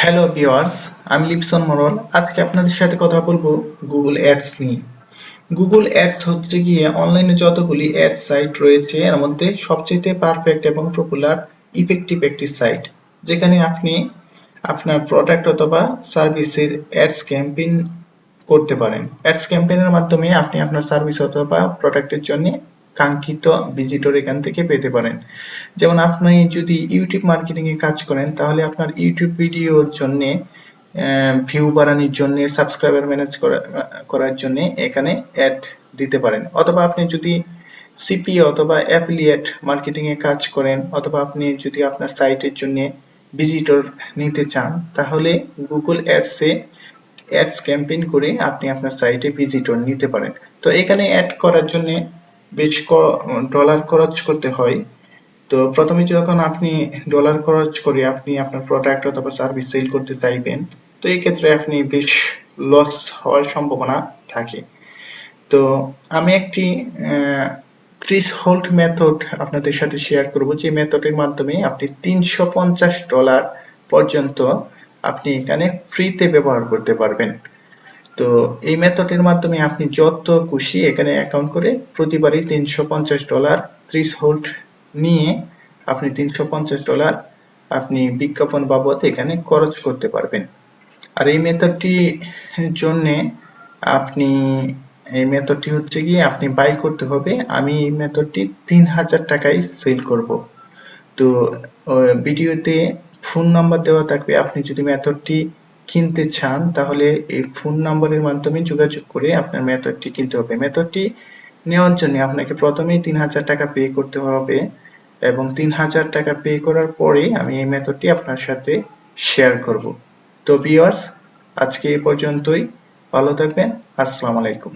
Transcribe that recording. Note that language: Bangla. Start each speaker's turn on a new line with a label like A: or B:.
A: হ্যালো ভিউয়ার্স, আমি লিপসন মরল। আজকে আপনাদের সাথে কথা বলবো গুগল অ্যাডস নিয়ে। গুগল অ্যাডস হচ্ছে গিয়ে অনলাইনে যতগুলি অ্যাড সাইট রয়েছে এর মধ্যে সবচেয়ে পারফেক্ট এবং পপুলার ইফেক্টিভ একটি সাইট, যেখানে আপনি আপনার প্রোডাক্ট অথবা সার্ভিসের অ্যাডস ক্যাম্পেইন করতে পারেন। অ্যাডস ক্যাম্পেইনের মাধ্যমে আপনি আপনার সার্ভিস অথবা প্রোডাক্টের জন্য কাঙ্ক্ষিত ভিজিটর এখান থেকে পেতে পারেন। যেমন আপনি যদি ইউটিউব মার্কেটিং এ কাজ করেন, তাহলে আপনার ইউটিউব ভিডিওর জন্য ভিউ বাড়ানোর জন্য, সাবস্ক্রাইবার ম্যানেজ করার জন্য এখানে অ্যাড দিতে পারেন। অথবা আপনি যদি সিপিও অথবা অ্যাফিলিয়েট মার্কেটিং এ কাজ করেন, অথবা আপনি যদি আপনার সাইটের জন্য ভিজিটর নিতে চান, তাহলে গুগল অ্যাডস এ অ্যাডস ক্যাম্পেইন করে আপনি আপনার সাইটে ভিজিটর নিতে পারেন। তো এখানে অ্যাড করার জন্য বেশ ডলার খরচ করতে হয়। তো প্রথমে যখন আপনি ডলার খরচ করে আপনি আপনার প্রোডাক্ট অথবা সার্ভিস সেল করতে চাইবেন, তো এই ক্ষেত্রে আপনি বেশ লস হওয়ার সম্ভাবনা থাকে। তো আমি একটি থ্রেশহোল্ড মেথড আপনাদের সাথে শেয়ার করব, যে মেথডের মাধ্যমে আপনি $350 পর্যন্ত আপনি এখানে ফ্রিতে ব্যবহার করতে পারবেন। তো এই মেথডের মাধ্যমে আপনি যত খুশি এখানে অ্যাকাউন্ট করে প্রতিবারই $350 থ্রেশহোল্ড নিয়ে আপনি $350 আপনি বিজ্ঞাপন বাবদ এখানে খরচ করতে পারবেন। আর এই মেথডটি জন্য আপনি হচ্ছে গিয়ে আপনি বাই করতে হবে। আমি এই মেথডটি 3000 টাকায় সেল করব। তো ভিডিওতে ফোন নাম্বার দেওয়া থাকবে। আপনি যদি মেথডটি কিনতে চান, তাহলে এই ফোন নাম্বারের মাধ্যমে যোগাযোগ করে আপনার মেথডটি কিনতে হবে। মেথডটি নেওয়ার জন্য আপনাকে প্রথমেই 3000 টাকা পে করতে হবে, এবং 3000 টাকা পে করার পরে আমি এই মেথডটি আপনার সাথে শেয়ার করব। তো ভিউয়ার্স, আজকে এই পর্যন্তই। ভালো থাকবেন। আসসালামু আলাইকুম।